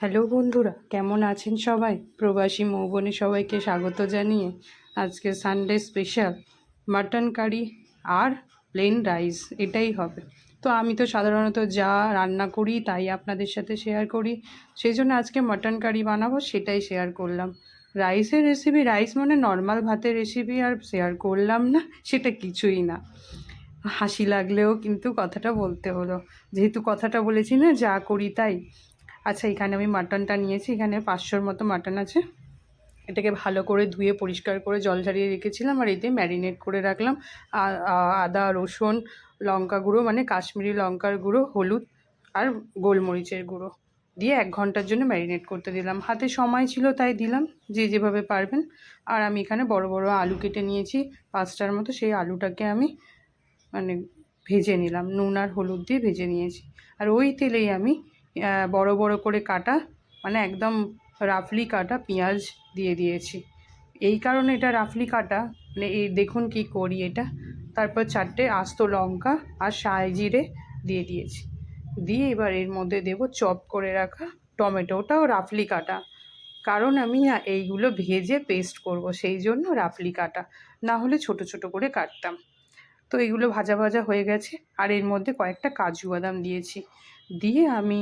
Hello বন্ধুরা, কেমন আছেন সবাই? প্রবাসী মৌবনে সবাইকে স্বাগত জানিয়ে আজকে সানডে স্পেশাল মাটন কারি আর প্লেন রাইস এটাই হবে। তো আমি তো সাধারণত যা রান্না করি তাই আপনাদের সাথে শেয়ার করি, সেই জন্য আজকে মাটন কারি বানাবো, সেটাই শেয়ার করলাম। রাইসের রেসিপি, রাইস মানে নর্মাল ভাতের রেসিপি আর শেয়ার করলাম না, সেটা কিছুই না। হাসি লাগলেও কিন্তু কথাটা বলতে হলো, যেহেতু কথাটা বলেছি না, যা করি তাই। আচ্ছা, এখানে আমি মাটনটা নিয়েছি, এখানে 500-র মতো মাটন আছে। এটাকে ভালো করে ধুয়ে পরিষ্কার করে জল ঝরিয়ে রেখেছিলাম, আর এতে ম্যারিনেট করে রাখলাম। আদা, রসুন, লঙ্কা গুঁড়ো মানে কাশ্মীরি লঙ্কার গুঁড়ো, হলুদ আর গোলমরিচের গুঁড়ো দিয়ে 1 ঘন্টার জন্য ম্যারিনেট করতে দিলাম। হাতে সময় ছিল তাই দিলাম, যে যেভাবে পারবেন। আর আমি এখানে বড় বড় আলু কেটে নিয়েছি 5টার মতো, সেই আলুটাকে আমি মানে ভেজে নিলাম, নুন আর হলুদ দিয়ে ভেজে নিয়েছি। আর ওই তেলেই আমি বড় বড় করে কাটা, মানে একদম রাফলি কাটা পেঁয়াজ দিয়ে দিয়েছি। এই কারণে এটা রাফলি কাটা, মানে এই দেখুন কি করি এটা। তারপর 4টে আস্ত লঙ্কা আর সায় জিরে দিয়ে দিয়েছি। দিয়ে এবার এর মধ্যে দেব চপ করে রাখা টমেটোটাও রাফলি কাটা, কারণ আমি এইগুলো ভেজে পেস্ট করব, সেই জন্য রাফলি কাটা, না হলে ছোট ছোট করে কাটতাম। তো এগুলো ভাজা ভাজা হয়ে গেছে, আর এর মধ্যে কয়েকটা কাজু বাদাম দিয়েছি। দিয়ে আমি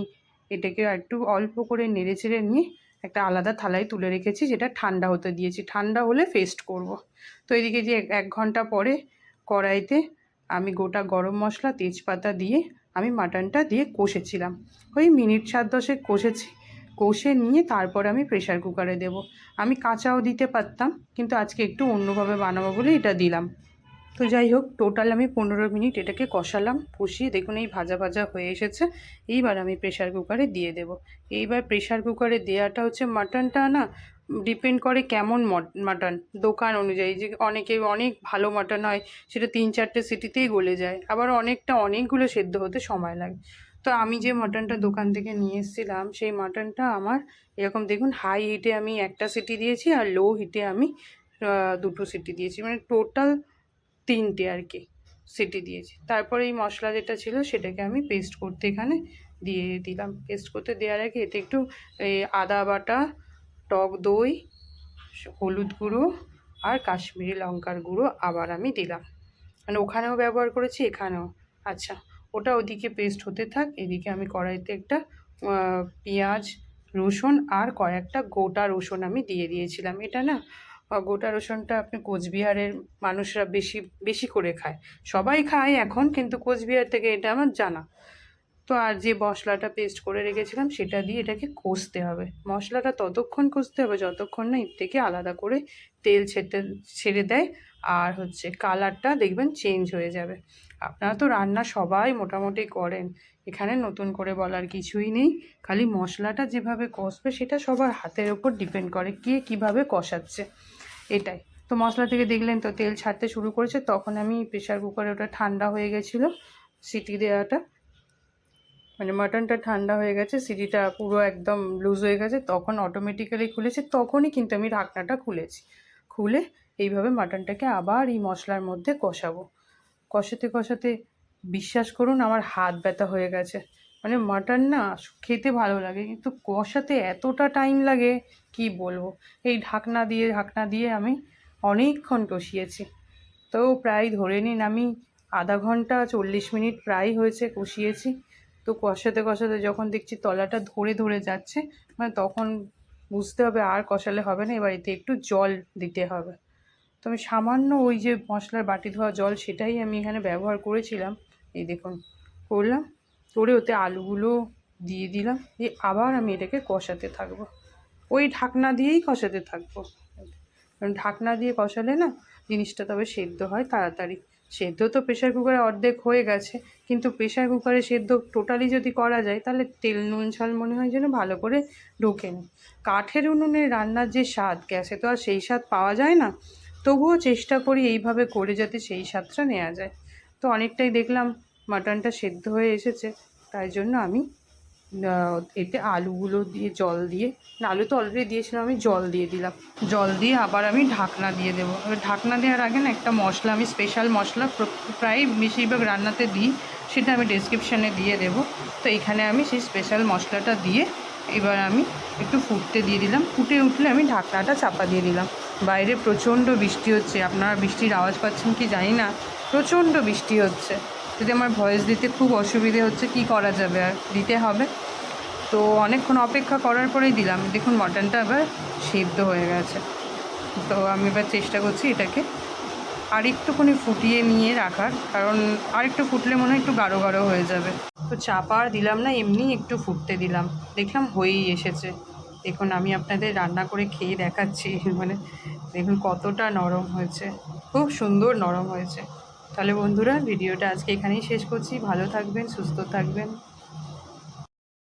এটাকে একটু অল্প করে নেড়ে চেড়ে নিয়ে একটা আলাদা থালায় তুলে রেখেছি, যেটা ঠান্ডা হতে দিয়েছি। ঠান্ডা হলে পেস্ট করব। তো এদিকে যে 1 ঘন্টা পরে কড়াইতে আমি গোটা গরম মশলা, তেজপাতা দিয়ে আমি মাটনটা দিয়ে কষেছিলাম। ওই মিনিট 7-10 কষেছি। কষে নিয়ে তারপর আমি প্রেশার কুকারে দেব। আমি কাঁচাও দিতে পারতাম, কিন্তু আজকে একটু অন্যভাবে বানাবো বলে এটা দিলাম। তো যাই হোক, টোটাল আমি 15 মিনিট এটাকে কষালাম। কষিয়ে দেখুন এই ভাজা ভাজা হয়ে এসেছে। এইবার আমি প্রেশার কুকারে দিয়ে দেব। এইবার প্রেশার কুকারে দেওয়াটা হচ্ছে, মাটনটা না ডিপেন্ড করে কেমন মাটন, দোকান অনুযায়ী। যে অনেক ভালো মাটন হয়, সেটা 3-4টে সিটিতেই গলে যায়, আবার অনেকগুলো সেদ্ধ হতে সময় লাগে। তো আমি যে মাটনটা দোকান থেকে নিয়ে এসেছিলাম, সেই মাটনটা আমার এরকম দেখুন, হাই হিটে আমি 1টা সিটি দিয়েছি, আর লো হিটে আমি 2টো সিটি দিয়েছি, মানে টোটাল 3টে আর কি সিটি দিয়েছি। তারপরে এই মশলা যেটা ছিল সেটাকে আমি পেস্ট করতে এখানে দিয়ে দিলাম। পেস্ট করতে দেওয়ার আগে এতে একটু এই আদা বাটা, টক দই, হলুদ গুঁড়ো আর কাশ্মীরি লঙ্কার গুঁড়ো আবার আমি দিলাম, মানে ওখানেও ব্যবহার করেছি এখানেও। আচ্ছা, ওটা ওদিকে পেস্ট হতে থাক, এদিকে আমি কড়াইতে একটা পেঁয়াজ, রসুন আর কয়েকটা গোটা রসুন আমি দিয়ে দিয়েছিলাম। এটা না, গোটা রসুনটা আপনি কোচবিহারের মানুষরা বেশি বেশি করে খায়, সবাই খায় এখন, কিন্তু কোচবিহার থেকে এটা আমার জানা। তো আর যে মশলাটা পেস্ট করে রেখেছিলাম সেটা দিয়ে এটাকে কষতে হবে। মশলাটা ততক্ষণ কষতে হবে যতক্ষণ না এর থেকে আলাদা করে তেল ছেড়ে দেয়, আর হচ্ছে কালারটা দেখবেন চেঞ্জ হয়ে যাবে। আপনারা তো রান্না সবাই মোটামুটি করেন, এখানে নতুন করে বলার কিছুই নেই। খালি মশলাটা যেভাবে কষবে সেটা সবার হাতের ওপর ডিপেন্ড করে, কে কীভাবে কষাচ্ছে, এটাই। তো মশলা থেকে দেখলেন তো তেল ছাড়তে শুরু করেছে, তখন আমি প্রেশার কুকারে, ওটা ঠান্ডা হয়ে গেছিলো সিটি দেওয়াটা, মানে মাটনটা ঠান্ডা হয়ে গেছে, সিটিটা পুরো একদম লুজ হয়ে গেছে, তখন অটোমেটিক্যালি খুলেছে। তখনই কিন্তু আমি ঢাকনাটা খুলেছি। খুলে এইভাবে মাটনটাকে আবার এই মশলার মধ্যে কষাবো। কষাতে কষাতে বিশ্বাস করুন আমার হাত ব্যথা হয়ে গেছে। মানে মাটন না খেতে ভালো লাগে, কিন্তু কষাতে এতটা টাইম লাগে কি বলবো। এই ঢাকনা দিয়ে আমি অনেকক্ষণ কষিয়েছি। তো প্রায় ধরে নিন আমি আধা ঘন্টা 40 মিনিট প্রায় হয়েছে কষিয়েছি। তো কষাতে কষাতে যখন দেখছি তলাটা ধরে ধরে যাচ্ছে, মানে তখন বুঝতে হবে আর কষালে হবে না, এবার এতে একটু জল দিতে হবে। তো আমি সামান্য ওই যে মশলার বাটি ধোয়া জল, সেটাই আমি এখানে ব্যবহার করেছিলাম। এই দেখুন করলাম, করে ওতে আলুগুলো দিয়ে দিলাম, দিয়ে আবার আমি এটাকে কষাতে থাকবো। ওই ঢাকনা দিয়েই কষাতে থাকবো, কারণ ঢাকনা দিয়ে কষালে না জিনিসটা তবে সেদ্ধ হয় তাড়াতাড়ি। সেদ্ধ তো প্রেশার কুকারে অর্ধেক হয়ে গেছে, কিন্তু প্রেশার কুকারে সেদ্ধ টোটালি যদি করা যায় তাহলে তেল নুন ঝাল মনে হয় যেন ভালো করে ঢোকেনি। কাঠের উনুনে রান্নার যে স্বাদ, গ্যাসে তো আর সেই স্বাদ পাওয়া যায় না। তবুও চেষ্টা করি এইভাবে করে যাতে সেই স্বাদটা নেওয়া যায়। তো অনেকটাই দেখলাম মাটনটা সেদ্ধ হয়ে এসেছে, তাই জন্য আমি এতে আলুগুলো দিয়ে জল দিয়ে, না আলু তো অলরেডি দিয়েছিলাম, আমি জল দিয়ে দিলাম। জল দিয়ে আবার আমি ঢাকনা দিয়ে দেবো। এবার ঢাকনা দেওয়ার আগে না একটা মশলা, আমি স্পেশাল মশলা প্রায় বেশিরভাগ রান্নাতে দিই, সেটা আমি ডেসক্রিপশানে দিয়ে দেবো। তো এখানে আমি সেই স্পেশাল মশলাটা দিয়ে এবার আমি একটু ফুটতে দিয়ে দিলাম, ফুটে উঠলে আমি ঢাকনাটা চাপা দিয়ে দিলাম। বাইরে প্রচণ্ড বৃষ্টি হচ্ছে, আপনারা বৃষ্টির আওয়াজ পাচ্ছেন কি জানি না, প্রচণ্ড বৃষ্টি হচ্ছে। যদি আমার ভয়েস দিতে খুব অসুবিধে হচ্ছে, কি করা যাবে, আর দিতে হবে। তো অনেকক্ষণ অপেক্ষা করার পরেই দিলাম। দেখুন মটনটা এবার সেদ্ধ হয়ে গেছে। তো আমি এবার চেষ্টা করছি এটাকে আর একটুখানি ফুটিয়ে নিয়ে রাখার, কারণ আর একটু ফুটলে মনে হয় একটু গাঢ় গাঢ় হয়ে যাবে। তো চাপা আর দিলাম না, এমনি একটু ফুটতে দিলাম, দেখলাম হয়েই এসেছে। দেখুন আমি আপনাদের রান্না করে খেয়ে দেখাচ্ছি, মানে দেখুন কতটা নরম হয়েছে, খুব সুন্দর নরম হয়েছে। তাহলে বন্ধুরা ভিডিওটা আজকে এখানেই শেষ করছি। ভালো থাকবেন, সুস্থ থাকবেন।